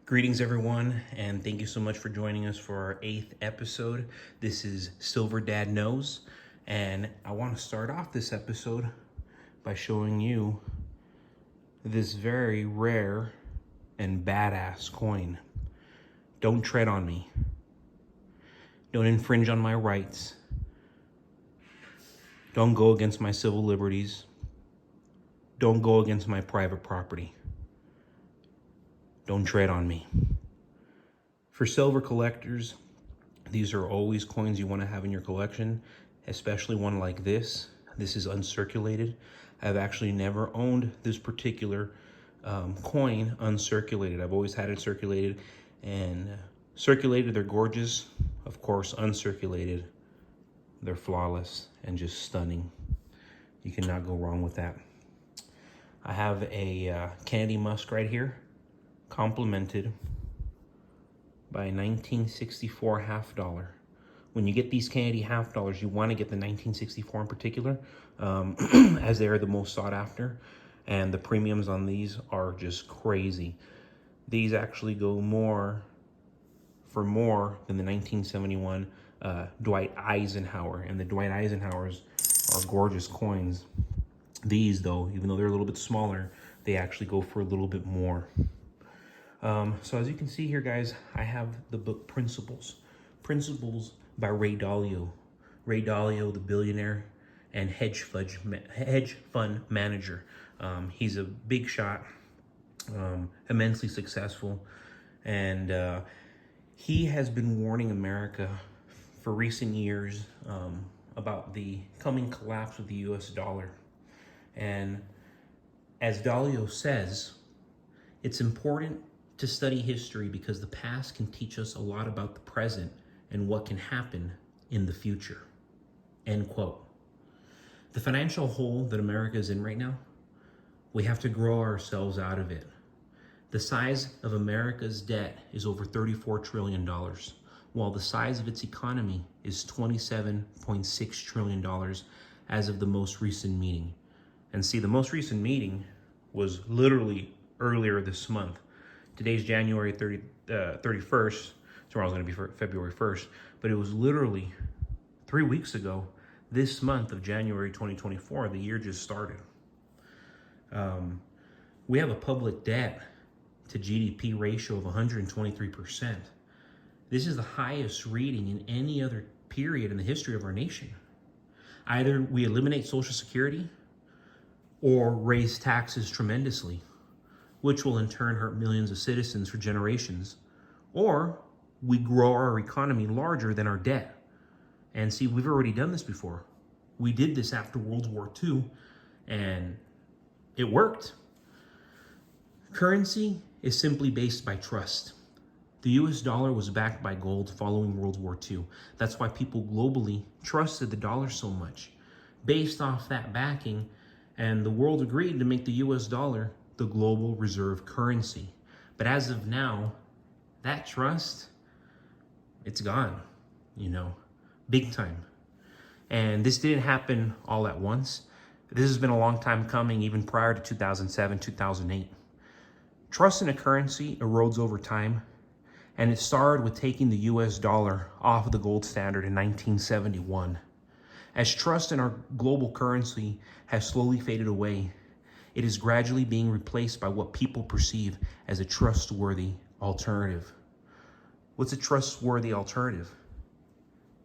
Greetings, everyone, and thank you so much for joining us for our 8th episode. This is Silver Dad Knows, and I want to start off this episode by showing you this very rare and badass coin. Don't tread on me. Don't infringe on my rights. Don't go against my civil liberties. Don't go against my private property. Don't tread on me. For silver collectors, these are always coins you want to have in your collection, especially one like this. This is uncirculated. I've actually never owned this particular coin uncirculated. I've always had it circulated, and circulated, they're gorgeous. Of course, uncirculated, they're flawless and just stunning. You cannot go wrong with that. I have a Candy Musk right here, complemented by a 1964 half dollar. When you get these Candy half dollars, you want to get the 1964 in particular, as they are the most sought after, and the premiums on these are just crazy. These actually go for more than the 1971 Dwight Eisenhower, and the Dwight Eisenhowers are gorgeous coins. These, though, even though they're a little bit smaller, they actually go for a little bit more. So as you can see here, guys, I have the book Principles by Ray Dalio. Ray Dalio, the billionaire and hedge fund manager. He's a big shot, immensely successful, and he has been warning America for recent years about the coming collapse of the US dollar. And as Dalio says, it's important to study history because the past can teach us a lot about the present and what can happen in the future. End quote. The financial hole that America is in right now, we have to grow ourselves out of it. The size of America's debt is over $34 trillion, while the size of its economy is $27.6 trillion as of the most recent meeting. And see, the most recent meeting was literally earlier this month. Today's January 31st. Tomorrow's going to be February 1st. But it was literally 3 weeks ago, this month of January 2024, the year just started. We have a public debt to GDP ratio of 123%. This is the highest reading in any other period in the history of our nation. Either we eliminate Social Security or raise taxes tremendously, which will in turn hurt millions of citizens for generations, or we grow our economy larger than our debt. And see, we've already done this before. We did this after World War II, and it worked. Currency is simply based by trust. The US dollar was backed by gold following World War II. That's why people globally trusted the dollar so much. Based off that backing, and the world agreed to make the US dollar the global reserve currency. But as of now, that trust, it's gone, big time. And this didn't happen all at once. This has been a long time coming, even prior to 2007, 2008. Trust in a currency erodes over time, and it started with taking the US dollar off of the gold standard in 1971. As trust in our global currency has slowly faded away, it is gradually being replaced by what people perceive as a trustworthy alternative. What's a trustworthy alternative?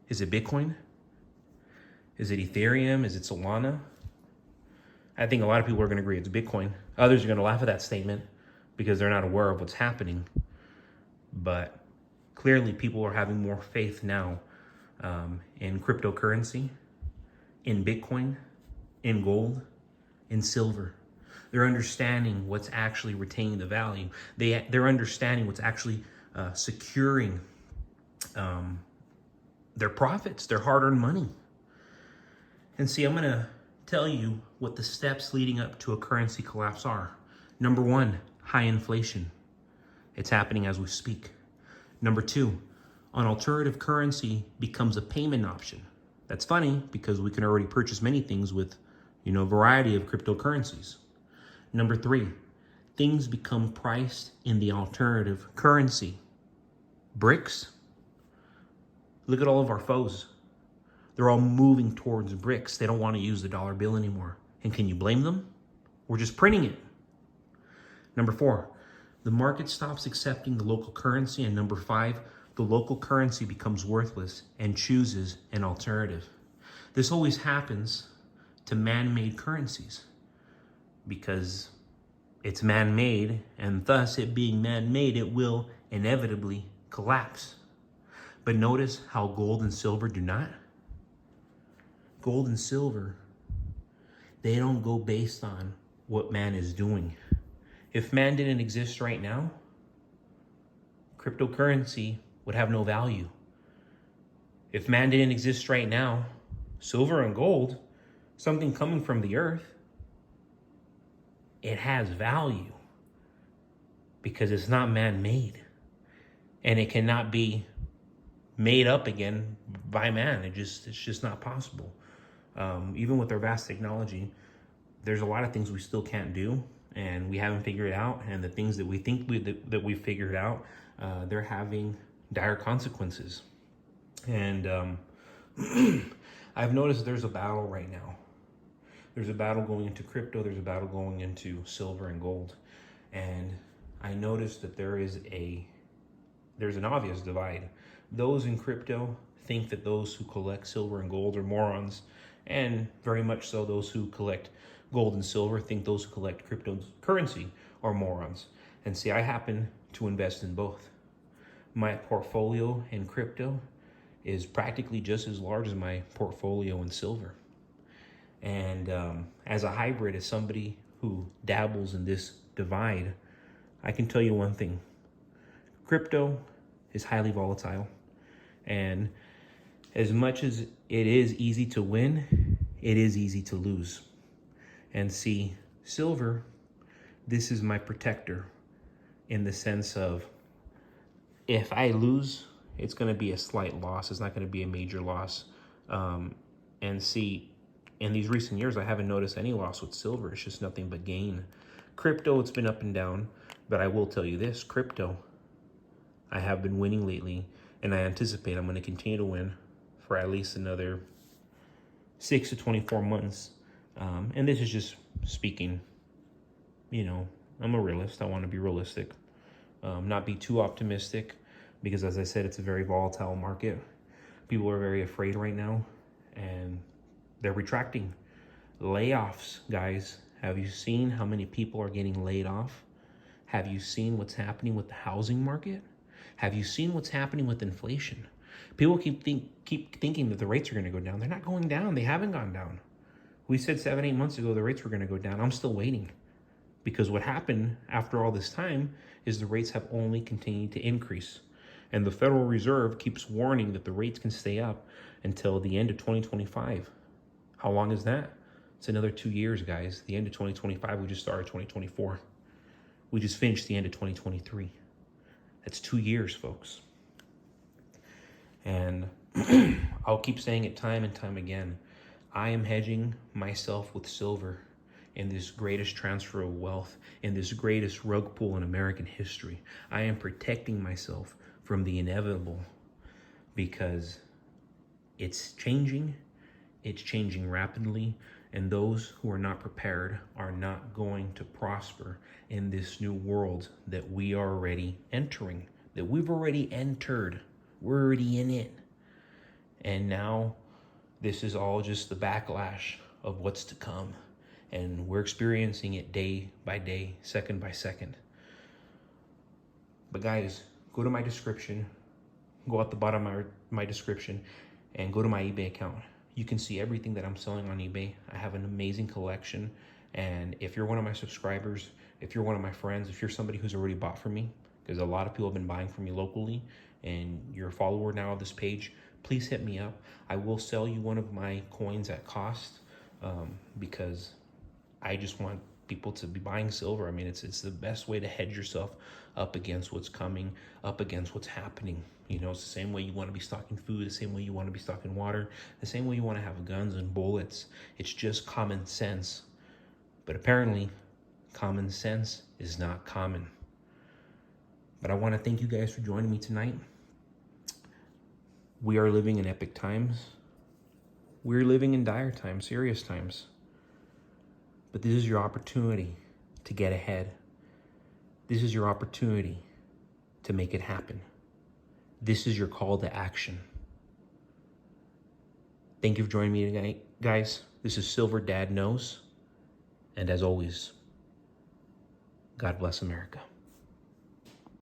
Is it Bitcoin? Is it Ethereum? Is it Solana? I think a lot of people are going to agree it's Bitcoin. Others are going to laugh at that statement because they're not aware of what's happening. But clearly people are having more faith now in cryptocurrency, in Bitcoin, in gold, in silver. They're understanding what's actually retaining the value. They're understanding what's actually securing their profits, their hard-earned money. And see, I'm going to tell you what the steps leading up to a currency collapse are. Number one, high inflation. It's happening as we speak. Number two, an alternative currency becomes a payment option. That's funny because we can already purchase many things with, a variety of cryptocurrencies. Number three, things become priced in the alternative currency. BRICS, look at all of our foes. They're all moving towards BRICS. They don't want to use the dollar bill anymore. And can you blame them? We're just printing it. Number 4, the market stops accepting the local currency. And number 5, the local currency becomes worthless and chooses an alternative. This always happens to man-made currencies because it's man-made, and thus it being man-made, it will inevitably collapse. But notice how gold and silver do not. Gold and silver, they don't go based on what man is doing. If man didn't exist right now, cryptocurrency would have no value. If man didn't exist right now, silver and gold, something coming from the earth, it has value because it's not man-made and it cannot be made up again by man. It's just not possible. Even with our vast technology, there's a lot of things we still can't do and we haven't figured it out. And the things that we think that we figured out, they're having dire consequences. And I've noticed there's a battle right now. There's a battle going into crypto. There's a battle going into silver and gold. And I noticed that there's an obvious divide. Those in crypto think that those who collect silver and gold are morons. And very much so, those who collect gold and silver think those who collect cryptocurrency are morons. And see, I happen to invest in both. My portfolio in crypto is practically just as large as my portfolio in silver. And as a hybrid, as somebody who dabbles in this divide, I can tell you one thing. Crypto is highly volatile. And as much as it is easy to win, it is easy to lose. And see, silver, this is my protector in the sense of if I lose, it's going to be a slight loss. It's not going to be a major loss. And see, in these recent years, I haven't noticed any loss with silver. It's just nothing but gain. Crypto, it's been up and down. But I will tell you this, crypto, I have been winning lately. And I anticipate I'm going to continue to win for at least another 6 to 24 months. And this is just speaking, I'm a realist. I want to be realistic. Not be too optimistic. Because as I said, it's a very volatile market. People are very afraid right now. And they're retracting. Layoffs, guys. Have you seen how many people are getting laid off? Have you seen what's happening with the housing market? Have you seen what's happening with inflation? People keep thinking that the rates are going to go down. They're not going down. They haven't gone down. We said 7-8 months ago the rates were going to go down. I'm still waiting. Because what happened after all this time is the rates have only continued to increase. And the Federal Reserve keeps warning that the rates can stay up until the end of 2025. How long is that? It's another 2 years, guys. The end of 2025, we just started 2024. We just finished the end of 2023. That's 2 years, folks. And I'll keep saying it time and time again. I am hedging myself with silver in this greatest transfer of wealth, in this greatest rug pull in American history. I am protecting myself from the inevitable because it's changing rapidly, and those who are not prepared are not going to prosper in this new world that we are already entering, that we've already entered. We're already in it. And now this is all just the backlash of what's to come. And we're experiencing it day by day, second by second. But guys, go to my description, go at the bottom of my description, and go to my eBay account. You can see everything that I'm selling on eBay. I have an amazing collection. And if you're one of my subscribers, if you're one of my friends, if you're somebody who's already bought from me, because a lot of people have been buying from me locally, and you're a follower now of this page, please hit me up. I will sell you one of my coins at cost because I just want people to be buying silver. I mean, it's the best way to hedge yourself up against what's coming, up against what's happening. It's the same way you want to be stocking food, the same way you want to be stocking water, the same way you want to have guns and bullets. It's just common sense. But apparently, Common sense is not common. But I want to thank you guys for joining me tonight. We are living in epic times. We're living in dire times, serious times. But this is your opportunity to get ahead. This is your opportunity to make it happen. This is your call to action. Thank you for joining me tonight, guys. This is Silver Dad Knows. And as always, God bless America.